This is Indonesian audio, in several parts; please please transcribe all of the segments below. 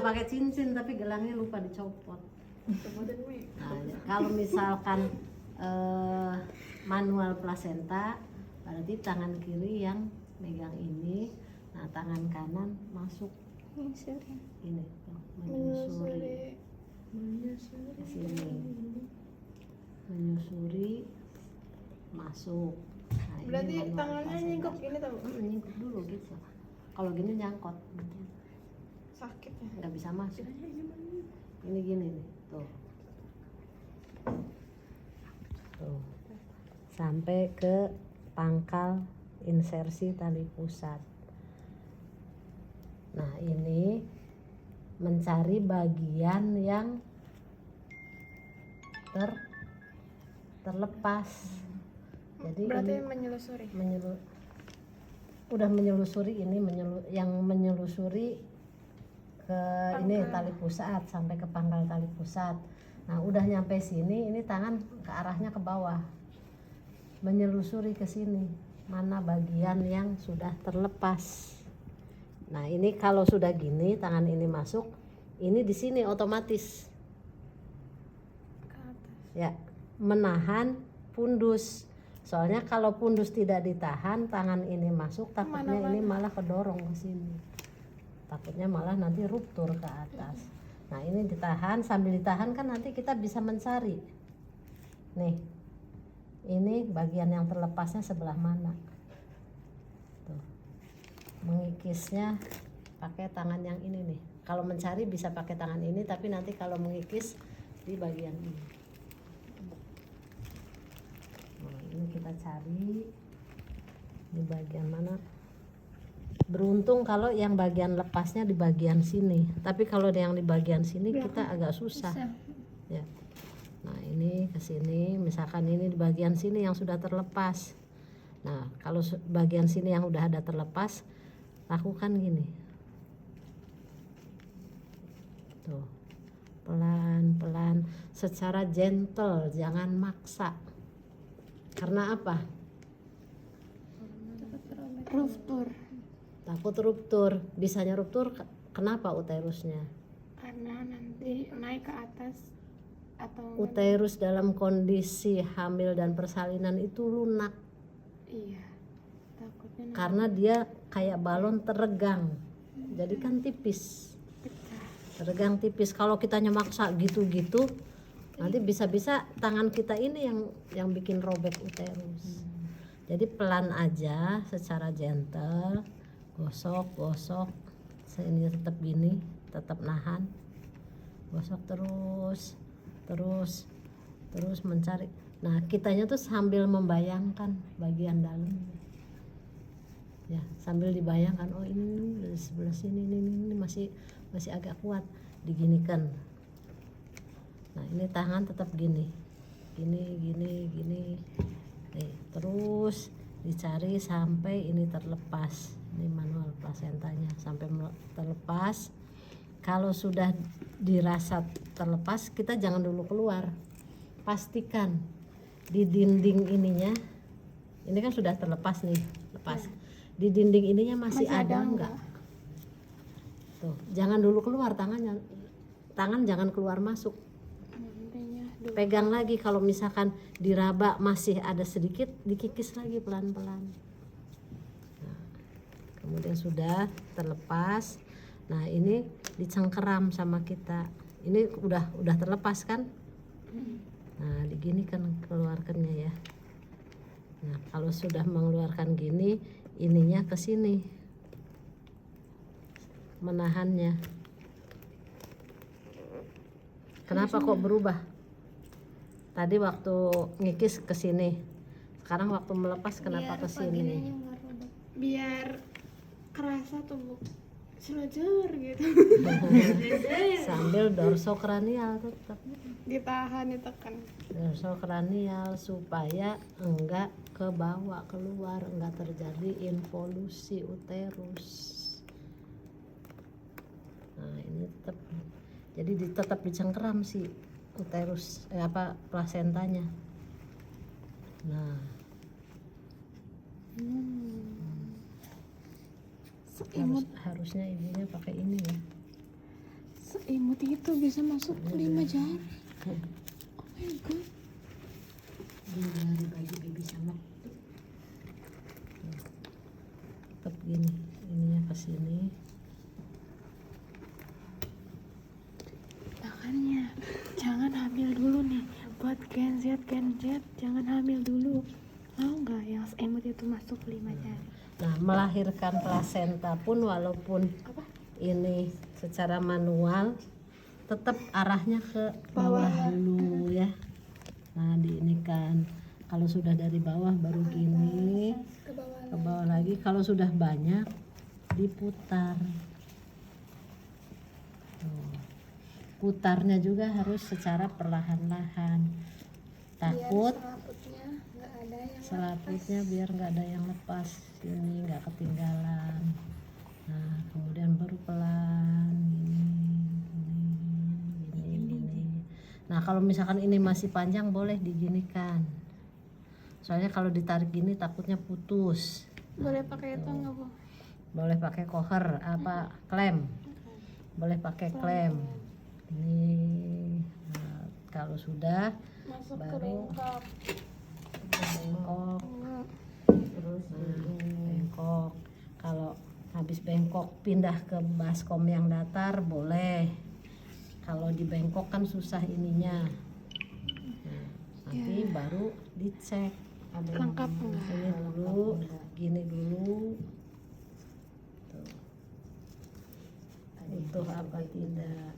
pakai cincin tapi gelangnya lupa dicopot. Nah, kalau misalkan manual plasenta berarti tangan kiri yang megang ini, nah tangan kanan masuk ini menyusuri ke sini, menyusuri masuk. Nah, berarti ini tangannya nyingkup gini tau? Nyingkup dulu gitu. Kalau gini nyangkot, Sakit ya? nggak bisa masuk. Ini gini nih, tuh. Tuh. Sampai ke pangkal insersi tali pusat. Nah, ini mencari bagian yang terlepas. Jadi berarti ini menyelusuri. Udah menyelusuri ini, yang menyelusuri ke pangkal. Ini tali pusat sampai ke pangkal tali pusat. Nah, udah nyampe sini, ini tangan ke arahnya ke bawah, menyelusuri ke sini mana bagian yang sudah terlepas. Nah, ini kalau sudah gini, tangan ini masuk, ini di sini otomatis Ke atas. ya menahan pundus. Soalnya kalau pundus tidak ditahan, tangan ini masuk, takutnya ini malah kedorong ke sini. Takutnya malah nanti ruptur ke atas. Nah, ini ditahan, sambil ditahan kan nanti kita bisa mencari. Nih. Ini bagian yang terlepasnya sebelah mana. Tuh. Mengikisnya pakai tangan yang ini nih. Kalau mencari bisa pakai tangan ini, tapi nanti kalau mengikis di bagian ini. Nah, ini kita cari di bagian mana. Beruntung kalau yang bagian lepasnya di bagian sini, tapi kalau yang di bagian sini kita agak susah. Ya. Nah, ini ke sini, misalkan ini di bagian sini yang sudah terlepas. Nah, kalau bagian sini yang udah ada terlepas, lakukan gini. Tuh. Pelan-pelan, secara gentle, jangan maksa. Karena apa? Ruptur. Takut ruptur. Bisanya ruptur kenapa uterusnya? Karena nanti naik ke atas atau Uterus dalam kondisi hamil dan persalinan itu lunak. iya. Takutnya nanti Karena dia kayak balon teregang. Jadi kan tipis. pecah. Teregang tipis. Kalau kitanya maksa gitu-gitu, nanti bisa-bisa tangan kita ini yang bikin robek uterus. Jadi pelan aja, secara gentle, gosok. Ini tetap gini, tetap nahan. Gosok terus mencari. Nah, kitanya tuh sambil membayangkan bagian dalam. Ya, sambil dibayangkan, oh ini dari sebelah sini ini masih agak kuat, diginikan. Nah, ini tangan tetap gini. Gini. Nih, terus dicari sampai ini terlepas. Ini manual plasentanya sampai terlepas. Kalau sudah dirasa terlepas, kita jangan dulu keluar. Pastikan di dinding ininya, ini kan sudah terlepas nih, lepas. Di dinding ininya masih ada enggak? Tuh, jangan dulu keluar tangan jangan keluar masuk. Pegang lagi, kalau misalkan diraba masih ada sedikit, dikikis lagi pelan-pelan. Nah, kemudian sudah terlepas. Nah, ini dicengkeram sama kita. Ini udah terlepas kan? Nah, digini kan keluarkannya ya. Nah, kalau sudah mengeluarkan gini, ininya ke sini. Menahannya. Kenapa kok berubah? Tadi waktu ngikis ke sini. Sekarang waktu melepas kenapa ke sini? Biar kerasa tubuh selujur gitu. Sambil dorsokranial tetap. Ditahan, ditekan. Dorsokranial supaya enggak ke bawah keluar, enggak terjadi involusi uterus. Nah, ini tetap. Jadi tetap dicengkeram sih uterus plasentanya. Nah, harusnya ibunya pakai ini ya. seimut itu bisa masuk 5 jari. Oh my god. Ini dari baju baby sama tetap gini, ininya ke sini. Makanya jangan hamil dulu nih. Buat Gen Z jangan hamil dulu. Mau nggak yang seimut itu masuk 5 jari? Nah, melahirkan plasenta pun walaupun Apa? ini secara manual tetap arahnya ke bawah dulu ya. Nah, diinikan. Kalau sudah dari bawah baru gini, ke bawah lagi. Kalau sudah banyak diputar. Tuh. Putarnya juga harus secara perlahan-lahan. Takut selaputnya biar nggak ada yang lepas, ini nggak ketinggalan. Nah, kemudian baru pelan gini. Nah, kalau misalkan ini masih panjang boleh diginikan. Soalnya kalau ditarik gini takutnya putus. Boleh pakai itu nggak, Bu? Boleh pakai koher apa klem. Boleh pakai klem. Ini nah, kalau sudah Masuk ke baru bengkok. bengkok. Terus bengkok. Kalau habis bengkok pindah ke baskom yang datar boleh. Kalau di bengkok kan susah ininya. Nah, nanti baru dicek ada Lengkap enggak? ini dulu, gini dulu. Tuh. Utuh apa tidak.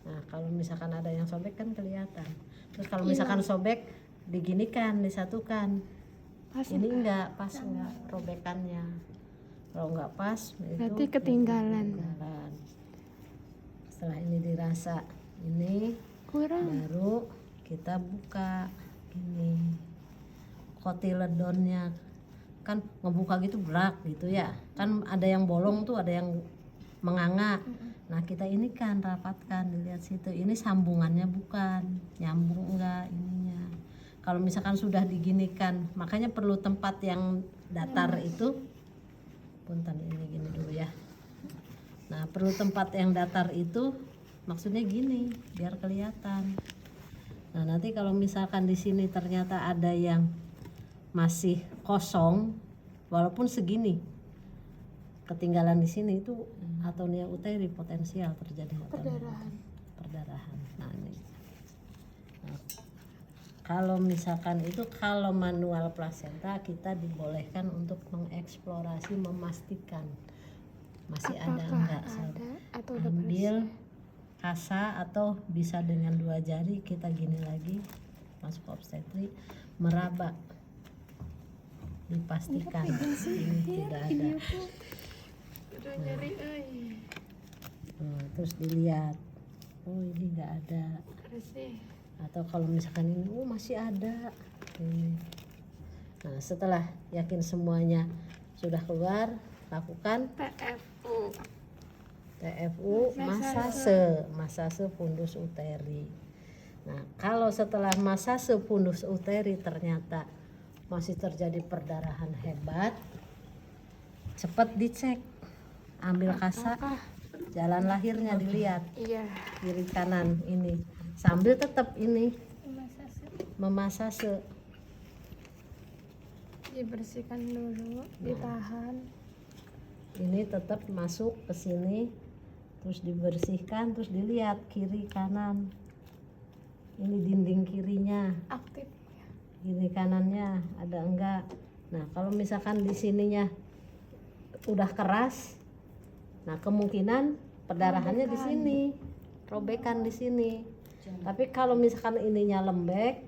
Nah, kalau misalkan ada yang sobek kan kelihatan. Terus kalau misalkan sobek diginikan, disatukan. Pas Ini enggak pas, enggak robekannya. Kalau enggak pas berarti itu ketinggalan. Setelah ini dirasa ini Kurang. baru kita buka ini kotiledonnya. Kan ngebuka gitu berak gitu ya. Kan ada yang bolong tuh, ada yang menganga. Nah, kita ini kan rapatkan, dilihat situ. Ini sambungannya bukan, nyambung enggak ininya. Kalau misalkan sudah diginikan, makanya perlu tempat yang datar itu. Punten ini gini dulu ya. Nah, perlu tempat yang datar itu maksudnya gini, biar kelihatan. Nah, nanti kalau misalkan di sini ternyata ada yang masih kosong, walaupun segini, ketinggalan di sini itu atonia uteri potensial terjadi perdarahan. Nah, ini. Nah, kalau misalkan itu kalau manual plasenta kita dibolehkan untuk mengeksplorasi, memastikan masih ada enggak. Atau Ambil kasa atau bisa dengan 2 jari kita gini lagi, masuk obstetri, meraba, dipastikan ini tidak ada. Terus dilihat, oh ini enggak ada. Atau kalau misalkan ini, oh masih ada ini. Nah, setelah yakin semuanya sudah keluar, lakukan TFU masase fundus uteri. Nah, kalau setelah masase fundus uteri ternyata masih terjadi perdarahan hebat, cepat dicek, ambil kasa, jalan lahirnya dilihat, kiri kanan ini, sambil tetap ini memasase, dibersihkan dulu, ditahan. Ini tetap masuk ke sini, terus dibersihkan, terus dilihat kiri kanan, ini dinding kirinya Aktif. Gini kanannya ada enggak. Nah, kalau misalkan di sininya udah keras, nah kemungkinan perdarahannya di sini, robekan di sini. Tapi kalau misalkan ininya lembek,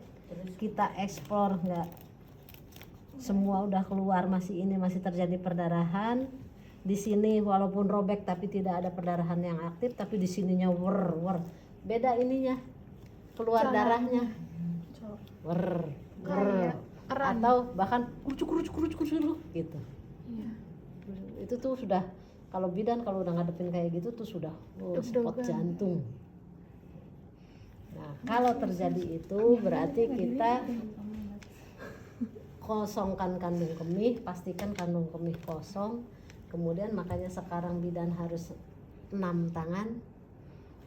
kita eksplor enggak, semua udah keluar, masih ini masih terjadi perdarahan. Di sini walaupun robek tapi tidak ada perdarahan yang aktif, tapi di sininya wer, beda ininya, keluar darahnya, wer, atau bahkan kurucuk gitu. Itu tuh sudah, kalau bidan kalau udah ngadepin kayak gitu tuh sudah spot jantung. Nah, kalau terjadi itu berarti kita kosongkan kandung kemih, pastikan kandung kemih kosong. Kemudian makanya sekarang bidan harus 6 tangan,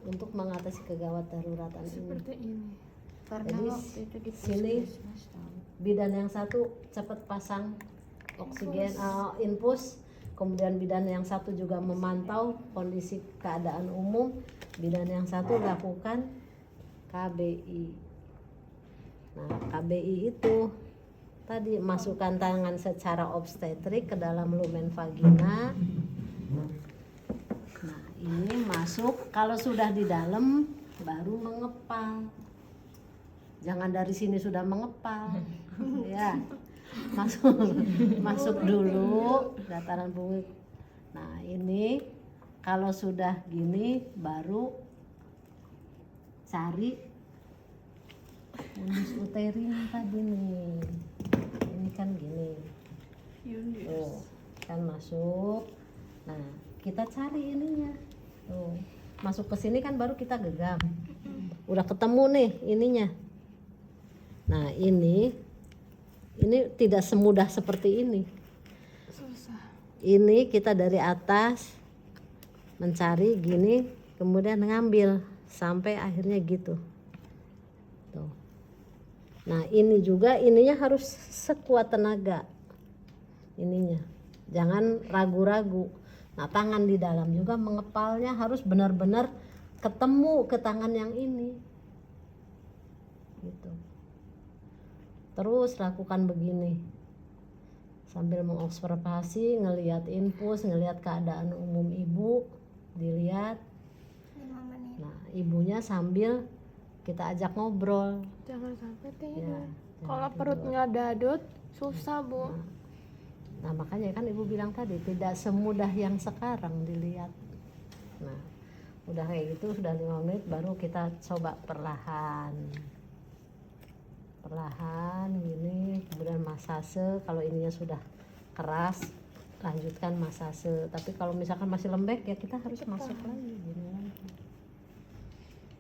untuk mengatasi kegawat daruratan ini. Seperti ini. Karena Jadi waktu itu di sini puskesmas tahu. bidan yang satu cepat pasang oksigen infus, kemudian bidan yang satu juga memantau kondisi keadaan umum, bidan yang satu lakukan KBI. Nah, KBI itu tadi masukkan tangan secara obstetrik ke dalam lumen vagina. Nah, ini masuk, kalau sudah di dalam baru mengepal. Jangan dari sini sudah mengepal. Ya. Masuk dulu dataran punggung. Nah, ini kalau sudah gini baru cari fundus uterin tadi nih. Ini kan gini. Tuh, kan masuk. Nah, kita cari ininya. Tuh, masuk ke sini kan baru kita genggam. Udah ketemu nih ininya. Nah, ini tidak semudah seperti ini. Susah. Ini kita dari atas mencari gini, kemudian ngambil sampai akhirnya gitu. Tuh. Nah, ini juga ininya harus sekuat tenaga. Ininya. Jangan ragu-ragu. Nah, tangan di dalam juga mengepalnya harus benar-benar ketemu ke tangan yang ini. Gitu. Terus lakukan begini sambil mengobservasi, ngelihat infus, ngelihat keadaan umum ibu, dilihat. Nah, ibunya sambil kita ajak ngobrol. Jangan sampai tidur. Ya, Kalau jangan perutnya dadut, susah bu. Nah, makanya kan ibu bilang tadi tidak semudah yang sekarang dilihat. Nah, udah kayak gitu sudah 5 menit baru kita coba perlahan gini, kemudian masase. Kalau ininya sudah keras lanjutkan masase, tapi kalau misalkan masih lembek ya kita harus masuk lagi gini lagi.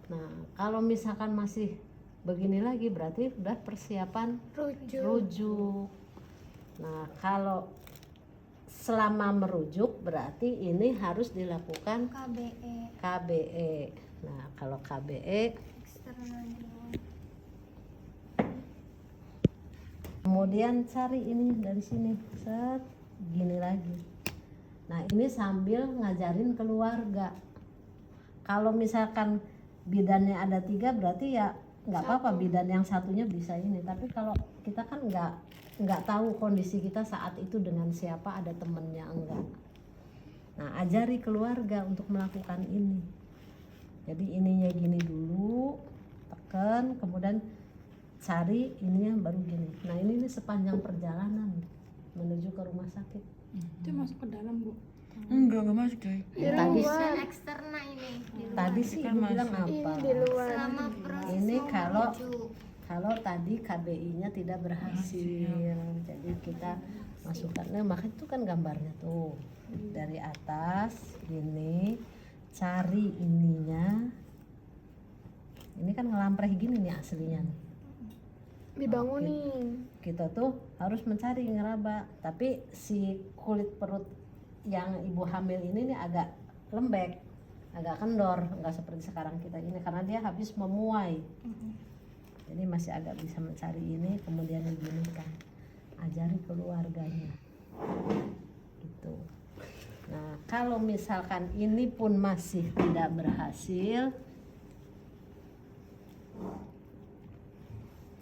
Nah, kalau misalkan masih begini lagi berarti udah persiapan rujuk. Nah, kalau selama merujuk berarti ini harus dilakukan KBE. Nah, kalau KBE kemudian cari ini dari sini, set gini lagi. Nah, ini sambil ngajarin keluarga. Kalau misalkan bidannya ada 3 berarti ya nggak apa-apa bidan yang satunya bisa ini. Tapi kalau kita kan nggak tahu kondisi kita saat itu dengan siapa, ada temennya enggak. Nah, ajari keluarga untuk melakukan ini. Jadi ininya gini dulu, tekan, kemudian cari ininya baru gini. Nah, ini sepanjang perjalanan menuju ke rumah sakit. Itu masuk ke dalam bu? Enggak masuk coy. Tadi eksterna ini di luar. tadi sih ibu bilang apa? Ini di luar. Selama proses Ini menuju. kalau tadi KBI-nya tidak berhasil, jadi kita masukkan. Nah, makanya itu kan gambarnya tuh dari atas gini, cari ininya. Ini kan ngelampreh gini nih aslinya nih. Dibangunin. Kita tuh harus mencari ngeraba, tapi si kulit perut yang ibu hamil ini nih agak lembek, agak kendor, nggak seperti sekarang kita ini karena dia habis memuai. Jadi masih agak bisa mencari ini, kemudian diginikan. Ajari keluarganya. Gitu. Nah, kalau misalkan ini pun masih tidak berhasil,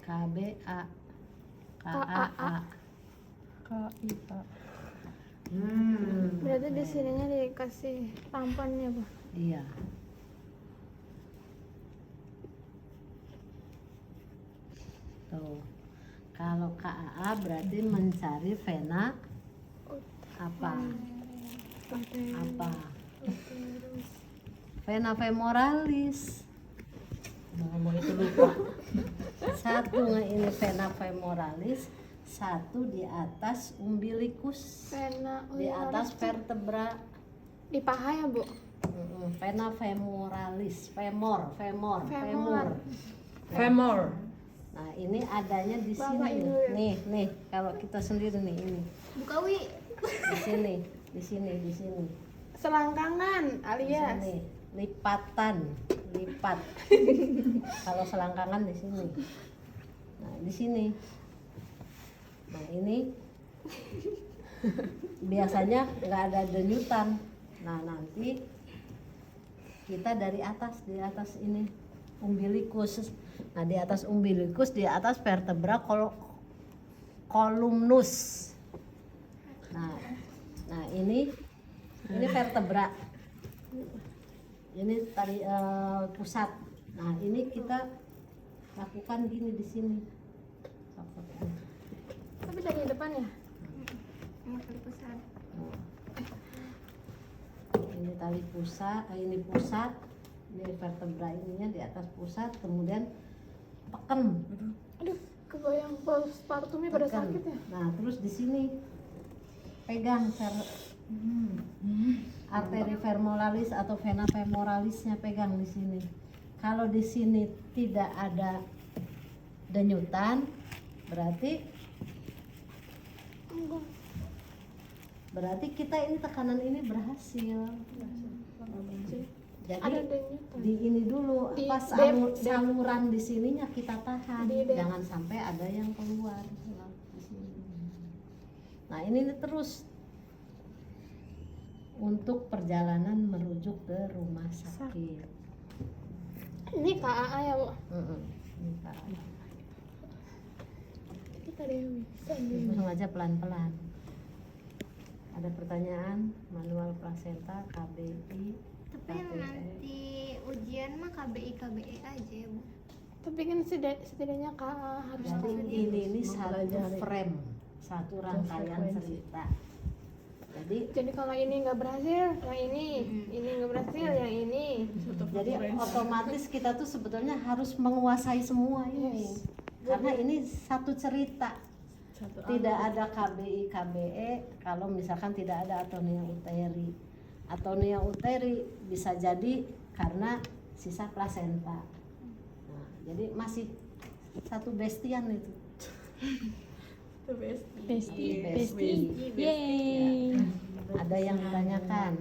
KBA, KAA. KIA. Berarti di sininya dikasih tampannya bu? Iya. Tuh. Kalau KAA berarti mencari vena apa? Apa? Vena femoralis. Ngomong itu lupa. Satu ini vena femoralis, satu di atas umbilikus, Vena. di atas vertebra. Di paha ya bu? Vena femoralis, femur. Femur. Nah, ini adanya di Bapak sini. Ibu ya? Nih, kalau kita sendiri nih ini. Buka wi. Di sini. Selangkangan Di alias. sini. lipatan, lipat. Kalau selangkangan di sini. Nah, di sini. Nah, ini biasanya nggak ada denyutan. Nah, nanti kita dari atas, di atas ini umbilikus. Nah, di atas umbilikus, di atas vertebra columnus. Nah, ini vertebra. Ini tadi pusat. Nah, ini kita lakukan gini di sini. Tapi dari depan ya? Ini kali pusat. Ini tali pusat, ini pusat, ini vertebra ininya di atas pusat, kemudian peken. Aduh, kebayang postpartumnya pada Tekan. sakit ya? Nah, terus di sini pegang arteri femoralis atau vena femoralisnya, pegang di sini. Kalau di sini tidak ada denyutan, berarti kita ini tekanan ini berhasil. Jadi Ada denyutan. di ini dulu Di pas saluran di sininya kita tahan, jangan sampai ada yang keluar di sini. Nah, ini terus untuk perjalanan merujuk ke rumah sakit. Ini KAA ya, Bu? Ini Kak. Kita ada yang bisa nih. Langsung aja pelan-pelan. Ada pertanyaan? Manual plasenta, KBI. Tapi yang nanti ujian mah KBI aja ya, Bu. Tapi kan setidaknya KAA harus Jadi tahu. ini satu frame, satu rangkaian cerita. Jadi kalau ini nggak berhasil, yang ini nggak berhasil, yang ini. Jadi otomatis kita tuh sebetulnya harus menguasai semua ini. Karena ini satu cerita. Tidak ada KBI, KBE kalau misalkan tidak ada atonia uteri. Atonia uteri bisa jadi karena sisa plasenta. Nah, jadi masih satu bestian itu. Besti. Besti. Yeay. Ada yang ditanyakan?